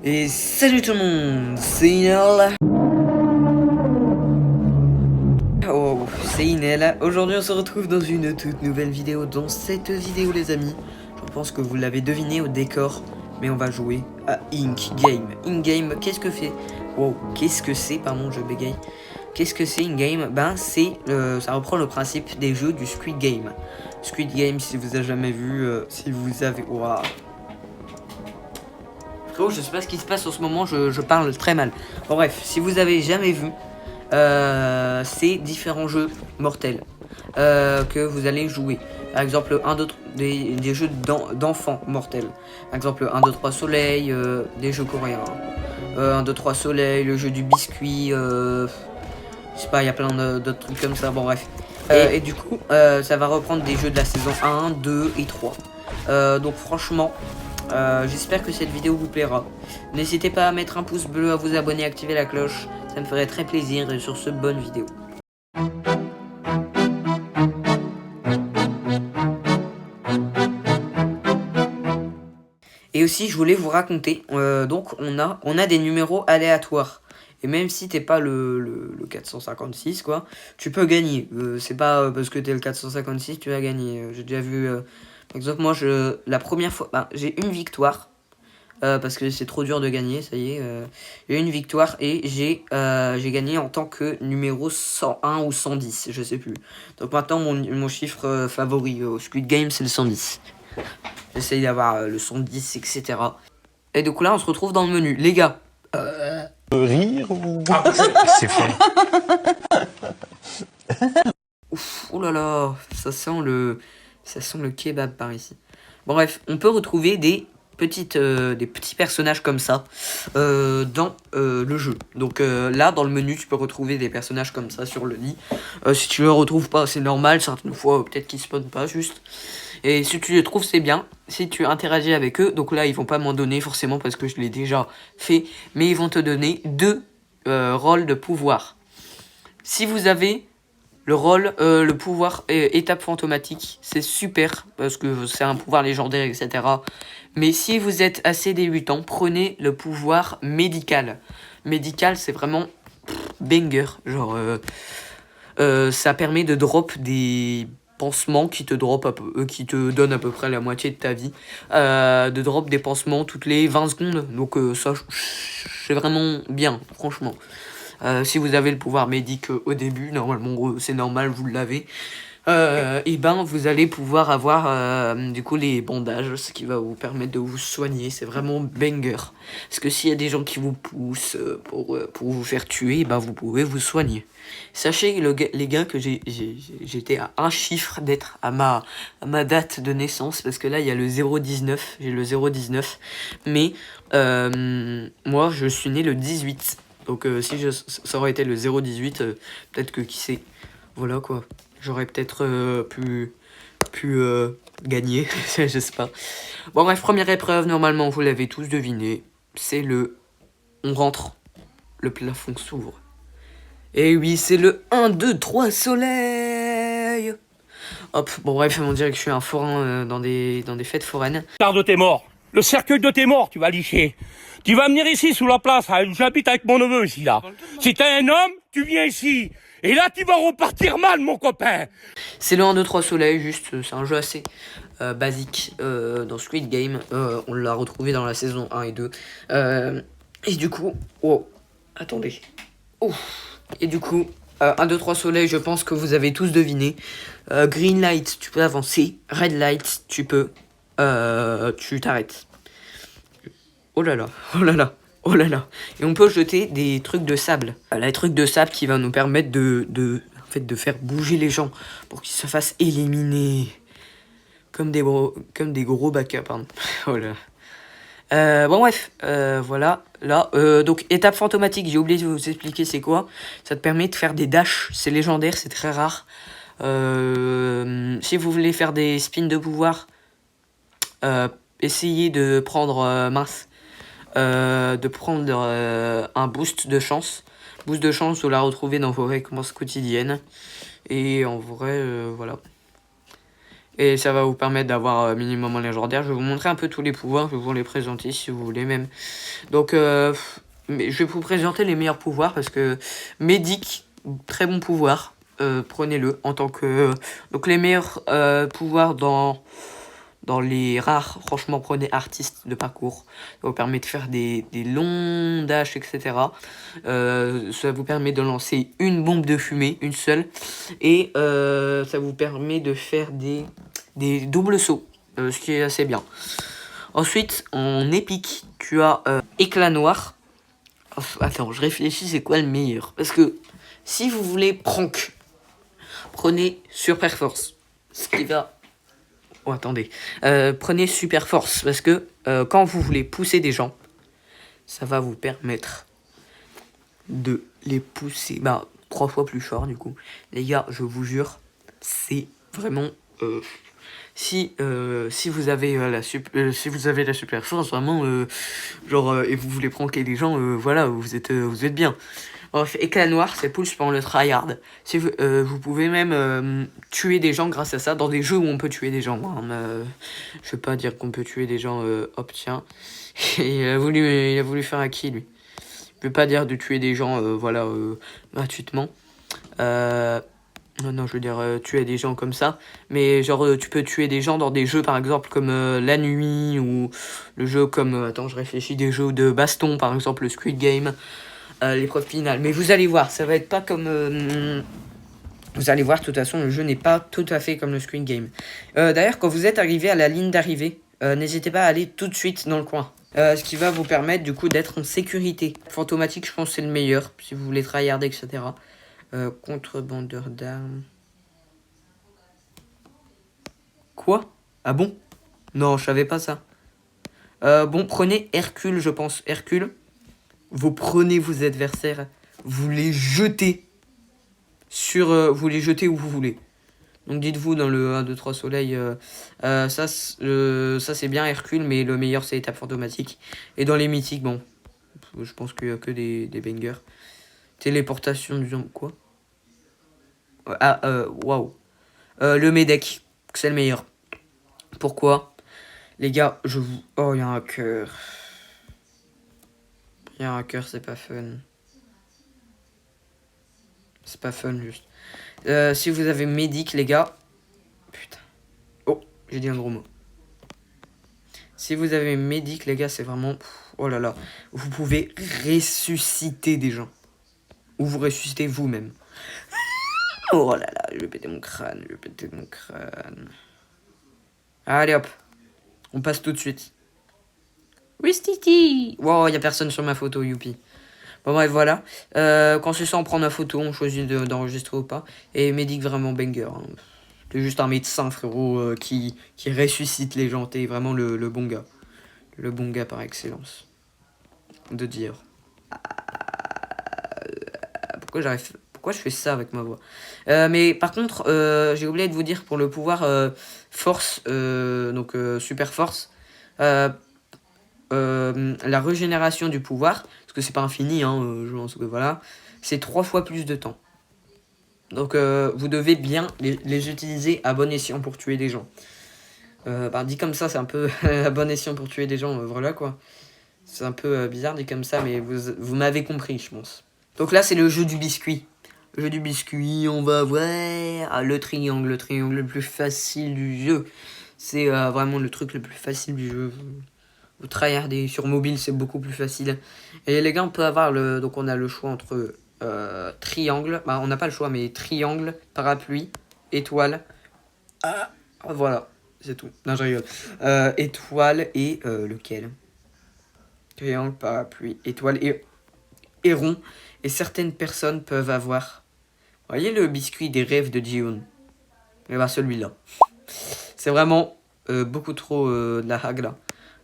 Et salut tout le monde, c'est Inel. Oh, c'est Inel. Aujourd'hui on se retrouve dans une toute nouvelle vidéo. Dans cette vidéo les amis, je pense que vous l'avez deviné au décor, mais on va jouer à Ink Game. Ink Game, qu'est-ce que fait? Wow, qu'est-ce que c'est? Pardon, je bégaye. Qu'est-ce que c'est Ink Game? Ben c'est, ça reprend le principe des jeux du Squid Game. Squid Game, si vous avez jamais vu, si vous avez... Waouh. Je sais pas ce qui se passe en ce moment, je parle très mal. Bon, bref, si vous avez jamais vu, c'est différents jeux mortels que vous allez jouer. Par exemple, des jeux d'enfants mortels. Par exemple, 1, 2, 3 soleil, des jeux coréens. 1, 2, 3 soleil, le jeu du biscuit, je sais pas, il y a plein d'autres trucs comme ça, bon bref. Et du coup, ça va reprendre des jeux de la saison 1, 2 et 3. Donc franchement... j'espère que cette vidéo vous plaira. N'hésitez pas à mettre un pouce bleu, à vous abonner, à activer la cloche. Ça me ferait très plaisir. Et sur ce, bonne vidéo. Et aussi, je voulais vous raconter. Donc, on a des numéros aléatoires. Et même si t'es pas le 456, quoi, tu peux gagner. C'est pas parce que t'es le 456 tu vas gagner. J'ai déjà vu... par exemple, moi, la première fois... j'ai une victoire. Parce que c'est trop dur de gagner, ça y est. J'ai eu une victoire et j'ai gagné en tant que numéro 101 ou 110, je sais plus. Donc maintenant, mon chiffre favori au Squid Game, c'est le 110. J'essaye d'avoir le 110, etc. Et donc là, on se retrouve dans le menu. Les gars. Rire ou... c'est fait. Ouf, oh là là, ça sent le kebab par ici. Bon bref, on peut retrouver des petits personnages comme ça dans le jeu. Donc là, dans le menu, tu peux retrouver des personnages comme ça sur le lit. Si tu le retrouves pas, c'est normal. Certaines fois, peut-être qu'ils spawnent pas juste. Et si tu les trouves, c'est bien. Si tu interagis avec eux, donc là, ils vont pas m'en donner forcément parce que je l'ai déjà fait. Mais ils vont te donner 2 rôles de pouvoir. Si vous avez... le pouvoir étape fantomatique, c'est super, parce que c'est un pouvoir légendaire, etc. Mais si vous êtes assez débutant, prenez le pouvoir médical. Médical, c'est vraiment banger. Genre, ça permet de drop des pansements qui te donnent à peu près la moitié de ta vie. De drop des pansements toutes les 20 secondes. Donc ça, c'est vraiment bien, franchement. Si vous avez le pouvoir médic au début, normalement c'est normal, vous l'avez, et ben vous allez pouvoir avoir du coup les bandages, ce qui va vous permettre de vous soigner. C'est vraiment banger. Parce que s'il y a des gens qui vous poussent pour vous faire tuer, ben vous pouvez vous soigner. Sachez les gars que j'étais à un chiffre d'être à ma date de naissance, parce que là il y a le 019, j'ai le 019, mais moi je suis né le 18. Donc si ça aurait été le 018, peut-être que qui sait, voilà quoi, j'aurais peut-être pu gagner, je sais pas. Bon bref, première épreuve, normalement vous l'avez tous deviné, c'est on rentre, le plafond s'ouvre. Et oui, c'est le 1, 2, 3 soleil. Hop, bon bref, on dirait que je suis un forain dans des fêtes foraines. De tes morts. Le cercueil de tes morts, tu vas licher. Tu vas venir ici sous la place, j'habite avec mon neveu ici là. Si t'es un homme, tu viens ici. Et là tu vas repartir mal mon copain. C'est le 1, 2, 3 soleil, juste, c'est un jeu assez basique dans Squid Game. On l'a retrouvé dans la saison 1 et 2. Et du coup, oh, attendez. Oh. Et du coup, 1, 2, 3 soleil, je pense que vous avez tous deviné. Green light, tu peux avancer. Red light, tu t'arrêtes. Oh là là, oh là là, oh là là. Et on peut jeter des trucs de sable. Les trucs de sable qui va nous permettre de faire bouger les gens pour qu'ils se fassent éliminer. Comme des gros backups, pardon. Oh là. Bon bref, voilà, là, donc étape fantomatique, j'ai oublié de vous expliquer c'est quoi. Ça te permet de faire des dashs, c'est légendaire, c'est très rare. Si vous voulez faire des spins de pouvoir, essayez de prendre, un boost de chance. Boost de chance, vous la retrouvez dans vos récompenses quotidiennes. Et en vrai, voilà. Et ça va vous permettre d'avoir minimum un légendaire. Je vais vous montrer un peu tous les pouvoirs, je vais vous les présenter si vous voulez même. Donc mais je vais vous présenter les meilleurs pouvoirs parce que Médic, très bon pouvoir. Prenez-le en tant que... donc les meilleurs pouvoirs dans les rares, franchement prenez artiste de parcours. Ça vous permet de faire des longs dashs, etc. Ça vous permet de lancer une bombe de fumée, une seule. Et ça vous permet de faire des doubles sauts, ce qui est assez bien. Ensuite, en épique, tu as éclat noir. Attends, je réfléchis, c'est quoi le meilleur? Parce que si vous voulez prank, prenez super force. Ce qui va... oh, attendez. Prenez super force. Parce que quand vous voulez pousser des gens, ça va vous permettre de les pousser. Bah, 3 fois plus fort du coup. Les gars, je vous jure, c'est vraiment... si vous avez si vous avez la super force, vraiment, genre, et vous voulez pranker les gens, voilà, vous êtes bien. Bref, éclat noir, c'est push pendant le tryhard. Si vous pouvez même tuer des gens grâce à ça, dans des jeux où on peut tuer des gens. Hein, je vais pas dire qu'on peut tuer des gens, hop, tiens. Et il a voulu faire à qui, lui? Je veux pas dire de tuer des gens, voilà, gratuitement. Non, je veux dire tuer des gens comme ça. Mais genre, tu peux tuer des gens dans des jeux, par exemple, comme La Nuit, ou le jeu comme... attends, je réfléchis, des jeux de baston, par exemple, le Squid Game, l'épreuve finale. Mais vous allez voir, ça va être pas comme... vous allez voir, de toute façon, le jeu n'est pas tout à fait comme le Squid Game. D'ailleurs, quand vous êtes arrivé à la ligne d'arrivée, n'hésitez pas à aller tout de suite dans le coin. Ce qui va vous permettre, du coup, d'être en sécurité. Fantomatique, je pense que c'est le meilleur, si vous voulez tryharder, etc. Contrebandeur d'armes. Quoi? Ah bon? Non, je savais pas ça. Bon, prenez Hercule, je pense. Hercule. Vous prenez vos adversaires. Vous les jetez. Vous les jetez où vous voulez. Donc dites-vous dans le 1, 2, 3 soleil. Ça c'est bien Hercule, mais le meilleur c'est étape fantomatique. Et dans les mythiques, bon. Je pense qu'il y a que des bangers. Téléportation du genre. Quoi? Ah, waouh. Le Médec, c'est le meilleur. Pourquoi? Les gars, je vous... oh, il y a un cœur. Il y a un cœur, c'est pas fun. C'est pas fun, juste. Si vous avez Médic, les gars... putain. Oh, j'ai dit un gros mot. Si vous avez Médic, les gars, c'est vraiment... oh là là. Vous pouvez ressusciter des gens. Ou vous ressuscitez vous-même. Oh là là, je vais péter mon crâne, Allez hop, on passe tout de suite. Wistiti. Wow, y a personne sur ma photo, youpi. Bon bref, voilà. Quand c'est ça, on prend ma photo, on choisit d'enregistrer ou pas. Et Médic vraiment banger. Hein. T'es juste un médecin, frérot, qui ressuscite les gens. T'es vraiment le bon gars. Le bon gars par excellence. De dire. Pourquoi je fais ça avec ma voix? Mais par contre, j'ai oublié de vous dire pour le pouvoir force, donc super force, la régénération du pouvoir, parce que c'est pas infini, hein, je pense que voilà, c'est 3 fois plus de temps. Donc vous devez bien les utiliser à bon escient pour tuer des gens. Dit comme ça, c'est un peu à bon escient pour tuer des gens, voilà quoi. C'est un peu bizarre dit comme ça, mais vous m'avez compris, je pense. Donc là, c'est le jeu du biscuit. Le jeu du biscuit, on va voir le triangle le plus facile du jeu. C'est vraiment le truc le plus facile du jeu. Vous tryhardez sur mobile, c'est beaucoup plus facile. Et les gars, on peut avoir donc on a le choix entre triangle. Bah, on n'a pas le choix, mais triangle, parapluie, étoile. Ah, voilà, c'est tout. Non, je rigole. Étoile et lequel? Triangle, parapluie, étoile et rond. Et certaines personnes peuvent avoir... voyez le biscuit des rêves de Ji-hoon? Et bah celui-là. C'est vraiment beaucoup trop de la hague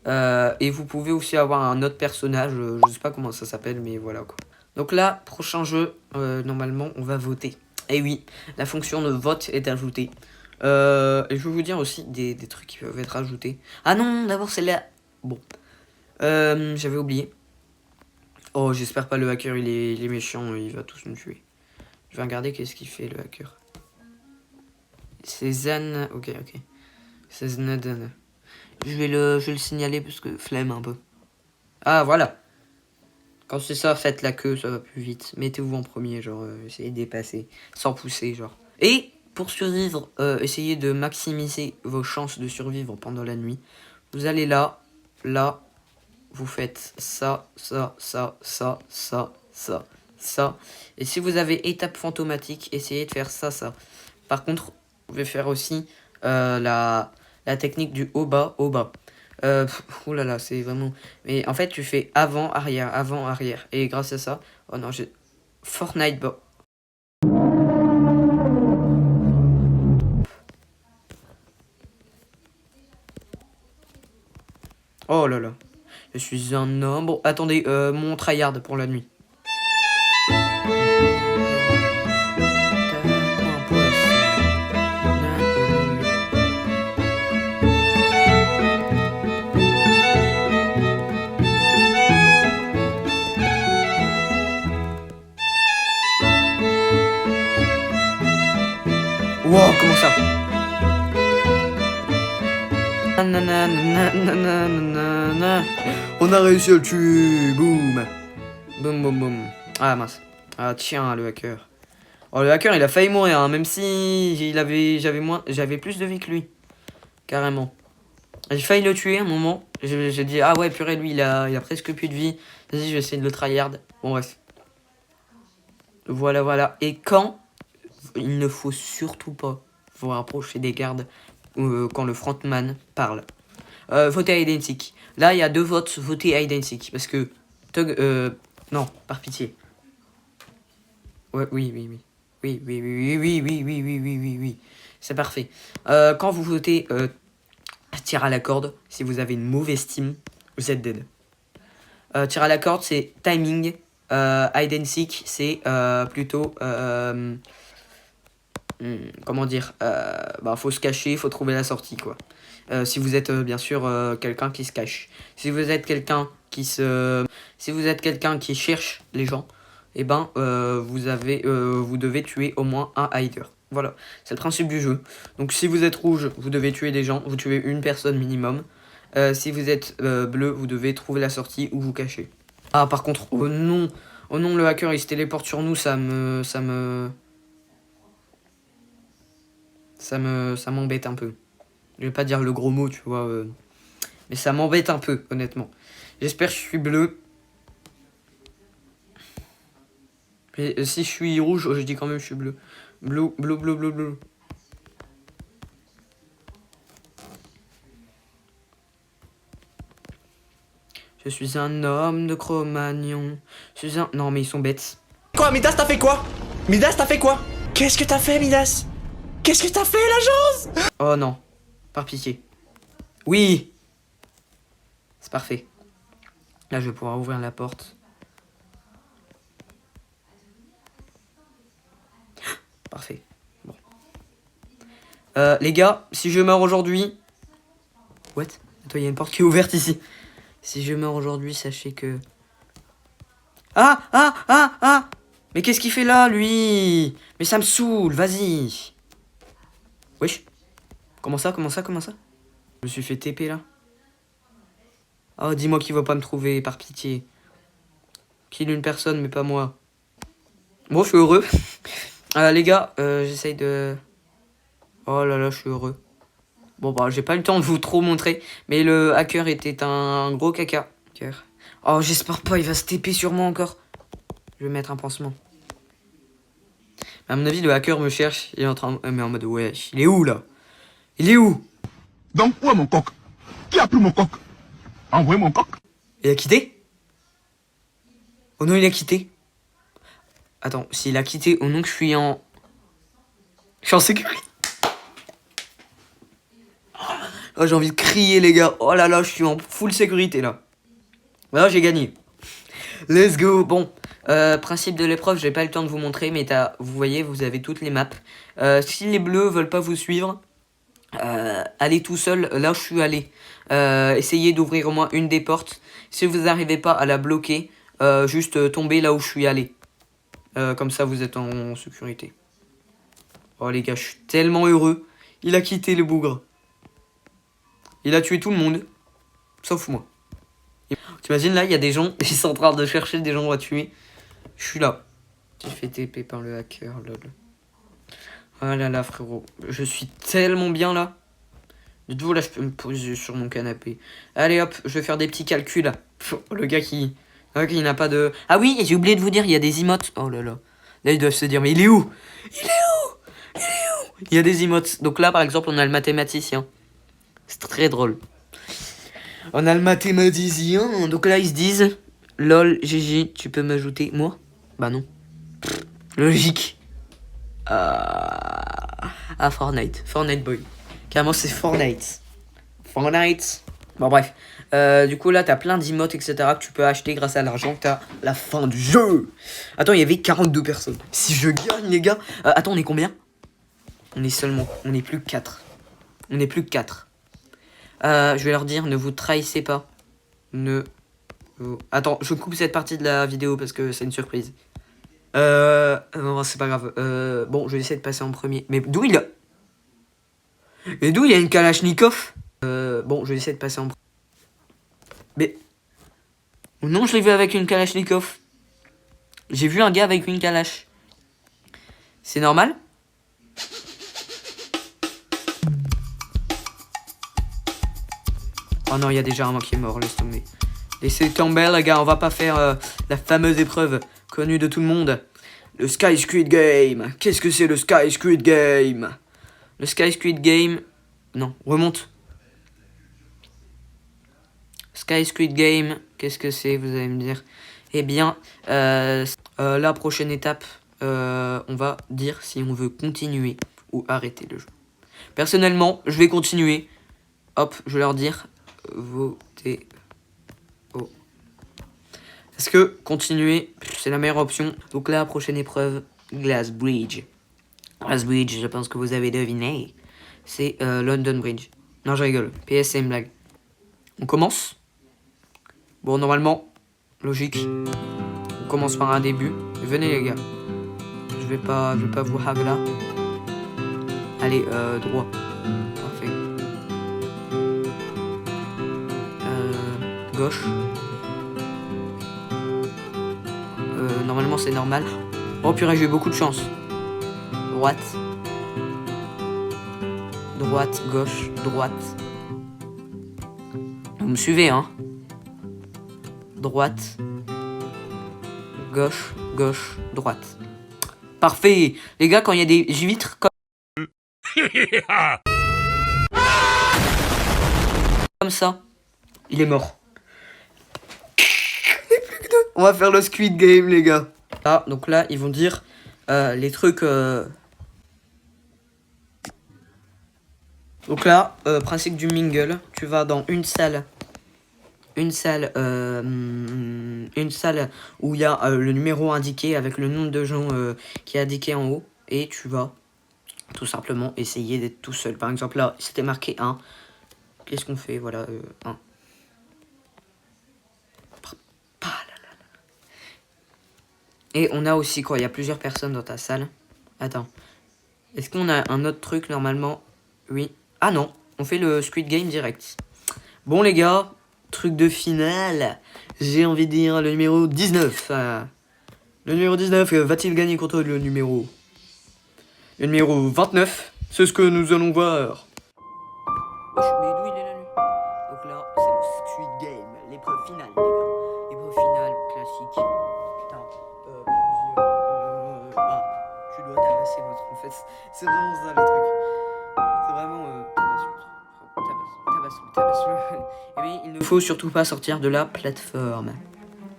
là. Et vous pouvez aussi avoir un autre personnage, je sais pas comment ça s'appelle, mais voilà quoi. Donc là, prochain jeu, normalement on va voter. Et oui, la fonction de vote est ajoutée. Et je vais vous dire aussi des trucs qui peuvent être ajoutés. Ah non, d'abord c'est là. Bon. J'avais oublié. Oh, j'espère pas le hacker, il est méchant, il va tous nous tuer. Je vais regarder qu'est-ce qu'il fait le hacker. C'est Zan... ok. Je vais le signaler parce que flemme un peu. Ah, voilà. Quand c'est ça, faites la queue, ça va plus vite. Mettez-vous en premier, genre, essayez de dépasser, sans pousser, genre. Et pour survivre, essayez de maximiser vos chances de survivre pendant la nuit. Vous allez là, vous faites ça. Et si vous avez étape fantomatique, essayez de faire ça. Par contre, vous pouvez faire aussi la technique du haut bas. Oulala, c'est vraiment... Mais en fait, tu fais avant, arrière. Et grâce à ça... Oh non, j'ai... Fortnite... Oh là là. Je suis un homme... Bon, attendez, mon tryhard pour la nuit. Wow, comment ça? On a réussi à le tuer. Boum. Boum. Ah mince. Ah tiens, le hacker. Oh, le hacker, il a failli mourir, hein, même si j'avais plus de vie que lui. Carrément. J'ai failli le tuer à un moment. J'ai dit, ah ouais, purée, lui, il a presque plus de vie. Vas-y, je vais essayer de le tryhard. Bon, bref. Voilà. Et quand il ne faut surtout pas vous rapprocher des gardes quand le frontman parle. Votez hide and seek. Là, il y a 2 votes. Votez hide and seek. Parce que... non, par pitié. Ouais, oui. Oui. C'est parfait. Quand vous votez tir à la corde, si vous avez une mauvaise team, vous êtes dead. Tir à la corde, c'est timing. Hide and seek, c'est plutôt... comment dire, faut se cacher, faut trouver la sortie, quoi. Si vous êtes bien sûr quelqu'un qui se cache. Si vous êtes quelqu'un qui cherche les gens, et vous devez tuer au moins un hider. Voilà, c'est le principe du jeu. Donc si vous êtes rouge, vous devez tuer des gens, vous tuez une personne minimum. Si vous êtes bleu, vous devez trouver la sortie ou vous cacher. Ah, par contre, oh non, le hacker il se téléporte sur nous, ça m'embête un peu. Je vais pas dire le gros mot, tu vois. Mais ça m'embête un peu, honnêtement. J'espère que je suis bleu. Mais si je suis rouge, je dis quand même que je suis bleu. Bleu. Je suis un homme de Cro-Magnon. Non, mais ils sont bêtes. Quoi, Midas, t'as fait quoi? Qu'est-ce que t'as fait, Midas? Qu'est-ce que t'as fait, l'agence? Oh non, par pitié. Oui. C'est parfait. Là, je vais pouvoir ouvrir la porte. Parfait. Bon. Les gars, si je meurs aujourd'hui... What? Attends, il y a une porte qui est ouverte ici. Si je meurs aujourd'hui, sachez que... Ah! Mais qu'est-ce qu'il fait là, lui? Mais ça me saoule, vas-y. Wesh. Comment ça? Je me suis fait TP là. Oh, dis-moi qu'il va pas me trouver, par pitié. Kill une personne, mais pas moi. Bon, je suis heureux. Les gars, j'essaye de... Oh là là, je suis heureux. Bon, j'ai pas eu le temps de vous trop montrer. Mais le hacker était un gros caca. Oh, j'espère pas, il va se TP sur moi encore. Je vais mettre un pansement. À mon avis, le hacker me cherche. Il est en train... Mais en mode, ouais, il est où, là? Il est où? Donc, où est mon coq? Qui a pris mon coq? Envoyez mon coq. Il a quitté? Oh non, il a quitté. Attends, s'il a quitté, oh non que je suis en sécurité. Oh, j'ai envie de crier, les gars. Oh là là, je suis en full sécurité, là. Voilà, j'ai gagné. Let's go. Bon, principe de l'épreuve, j'ai pas le temps de vous montrer, mais vous voyez, vous avez toutes les maps. Si les bleus veulent pas vous suivre, allez tout seul, là où je suis allé. Essayez d'ouvrir au moins une des portes. Si vous n'arrivez pas à la bloquer, juste tombez là où je suis allé. Comme ça, vous êtes en sécurité. Oh les gars, je suis tellement heureux. Il a quitté le bougre. Il a tué tout le monde. Sauf moi. T'imagines là, il y a des gens, ils sont en train de chercher des gens à tuer. Je suis là. J'ai fait TP par le hacker, lol. Oh là là, frérot. Je suis tellement bien là. Du coup, là, je peux me poser sur mon canapé. Allez hop, je vais faire des petits calculs. Le gars qui n'a pas de... Ah oui, j'ai oublié de vous dire, il y a des emotes. Oh là là. Là, ils doivent se dire, mais il est où? Il est où? Il est où? Il y a des emotes. Donc là, par exemple, on a le mathématicien. C'est très drôle. On a le mathématicien. Donc là, ils se disent, lol, GG, tu peux m'ajouter moi? Bah non. Logique. Ah, Fortnite. Fortnite boy. Carrément, c'est Fortnite. Fortnite. Bon, bref. Du coup, là, t'as plein d'emotes, etc. que tu peux acheter grâce à l'argent que t'as la fin du jeu. Attends, il y avait 42 personnes. Si je gagne, les gars. Attends, on est combien? On est plus que 4. On est plus que 4. Je vais leur dire, ne vous trahissez pas. Attends, je coupe cette partie de la vidéo parce que c'est une surprise. Non, c'est pas grave. Bon, je vais essayer de passer en premier. Mais d'où il a... Et d'où il y a une Kalachnikov? Bon, je vais essayer de passer en premier. Mais... Non, je l'ai vu avec une Kalachnikov. J'ai vu un gars avec une Kalash. C'est normal? Oh non, il y a déjà un mec qui est mort, laisse tomber. Laissez tomber, les gars, on va pas faire la fameuse épreuve connue de tout le monde. Le Sky Squid Game. Qu'est-ce que c'est le Sky Squid Game? Le Sky Squid Game... Non, remonte. Sky Squid Game, qu'est-ce que c'est, vous allez me dire? Eh bien, la prochaine étape, on va dire si on veut continuer ou arrêter le jeu. Personnellement, je vais continuer. Hop, je vais leur dire, votez. Oh. Parce que continuer, c'est la meilleure option. Donc là, prochaine épreuve, Glass Bridge. Glass Bridge, je pense que vous avez deviné. C'est London Bridge. Non, je rigole. PS, c'est une blague. On commence. Bon, normalement, logique. On commence par un début. Venez, les gars. Je vais pas vous hagla. Allez, droit. Parfait. Gauche. Normalement, c'est normal. Oh purée, j'ai eu beaucoup de chance. Droite. Droite, gauche, droite. Vous me suivez, hein? Droite. Gauche, gauche, droite. Parfait. Les gars, quand il y a des vitres comme ça, il est mort. On va faire le Squid Game, les gars. Ah, donc là, ils vont dire les trucs... Donc là, principe du mingle, tu vas dans une salle où il y a le numéro indiqué avec le nombre de gens qui est indiqué en haut. Et tu vas tout simplement essayer d'être tout seul. Par exemple, là, c'était marqué 1. Qu'est-ce qu'on fait? Voilà, 1. Et on a aussi quoi? Il y a plusieurs personnes dans ta salle. Attends. Est-ce qu'on a un autre truc normalement? Oui. Ah non, on fait le Squid Game direct. Bon les gars, truc de finale. J'ai envie de dire le numéro 19. Le numéro 19 va-t-il gagner contre le numéro 29? C'est ce que nous allons voir. Mais d'où il est la nuit? Donc là, c'est le Squid Game, l'épreuve finale les gars. L'épreuve finale classique. Putain, tu dois tabasser l'autre en fait. C'est vraiment ça le truc. C'est vraiment tabasse-le. Et oui, il ne faut surtout pas sortir de la plateforme.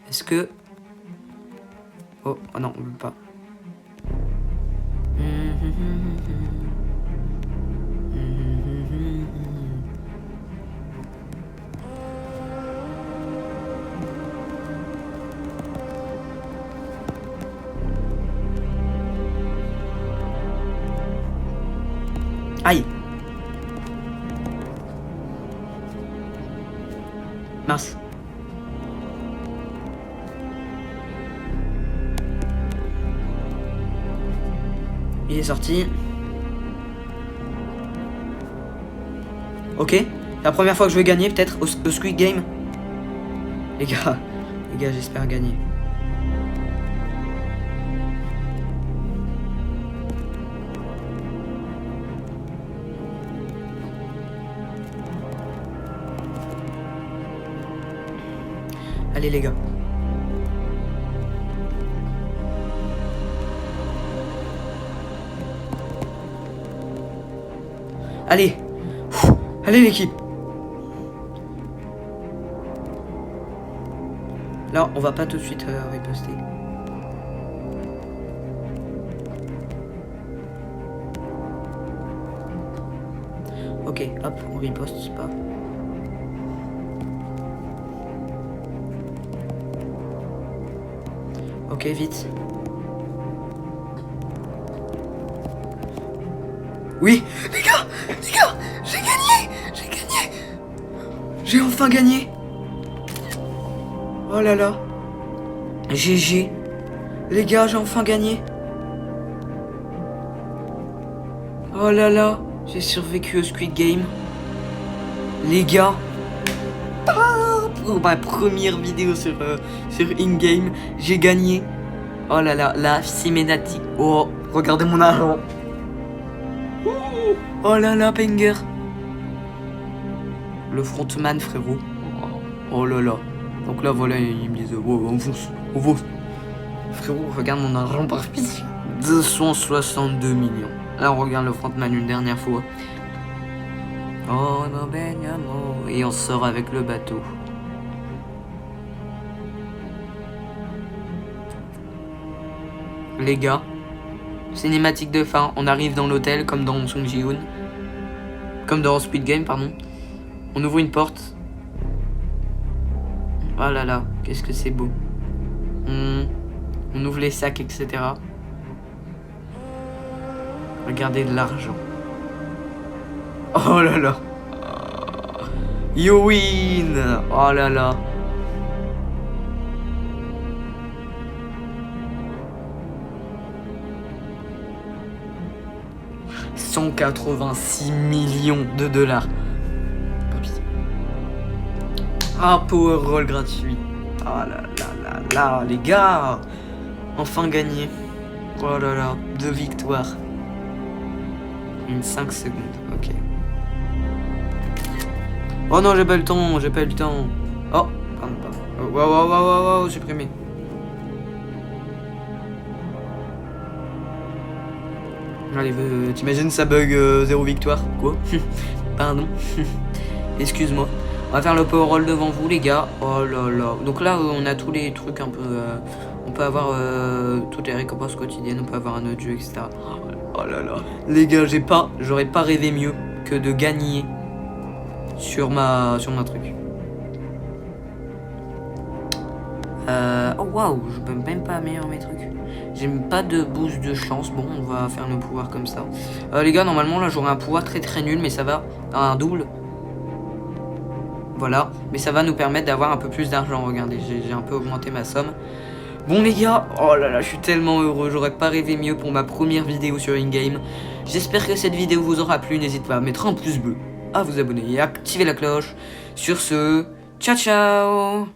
Est-ce que... Oh non, on ne veut pas. Aïe. Mince. Il est sorti. Ok. La première fois que je vais gagner peut-être au Squid Game. Les gars, j'espère gagner. Allez les gars. Allez. Allez l'équipe. Là, on va pas tout de suite riposter. Ok, hop, on riposte, c'est pas. Ok, vite. Oui, les gars, j'ai gagné. J'ai enfin gagné. Oh là là. GG. Les gars, j'ai enfin gagné. Oh là là, j'ai survécu au Squid Game. Les gars. Pour ma première vidéo sur in-game, j'ai gagné. Oh là là, la cinématique. Oh, regardez mon argent. Oh là là, banger. Le frontman, frérot. Oh là là. Donc là, voilà, ils me disent, oh, on fonce. Frérot, regarde mon argent par pitié. 262 millions. Là, on regarde le frontman une dernière fois. Oh non, Benjamin. Et on sort avec le bateau. Les gars, cinématique de fin, on arrive dans l'hôtel comme dans Song Ji-hoon. Comme dans Squid Game, pardon. On ouvre une porte. Oh là là, qu'est-ce que c'est beau. On ouvre les sacs, etc. Regardez de l'argent. Oh là là. You win. Oh là là. « 186 millions de dollars. » Ah, power roll gratuit. Ah là là là là, les gars. Enfin gagné. Oh là là, 2 victoires. Une 5 secondes, ok. Oh non, j'ai pas le temps. Oh, pardon. Wow, supprimé. Allez, t'imagines ça bug 0 victoire. Quoi? Pardon. Excuse-moi. On va faire le power roll devant vous les gars. Oh là là. Donc là on a tous les trucs un peu. On peut avoir toutes les récompenses quotidiennes. On peut avoir un autre jeu, etc. Oh là là. Les gars, j'aurais pas rêvé mieux que de gagner sur ma truc. Oh waouh, je peux même pas améliorer mes trucs. J'ai pas de boost de chance. Bon, on va faire nos pouvoirs comme ça. Les gars, normalement là j'aurai un pouvoir très nul, mais ça va. Un double. Voilà, mais ça va nous permettre d'avoir un peu plus d'argent. Regardez, j'ai un peu augmenté ma somme. Bon les gars, oh là là, je suis tellement heureux. J'aurais pas rêvé mieux pour ma première vidéo sur in-game. J'espère que cette vidéo vous aura plu. N'hésitez pas à mettre un pouce bleu, à vous abonner et à activer la cloche. Sur ce, ciao ciao.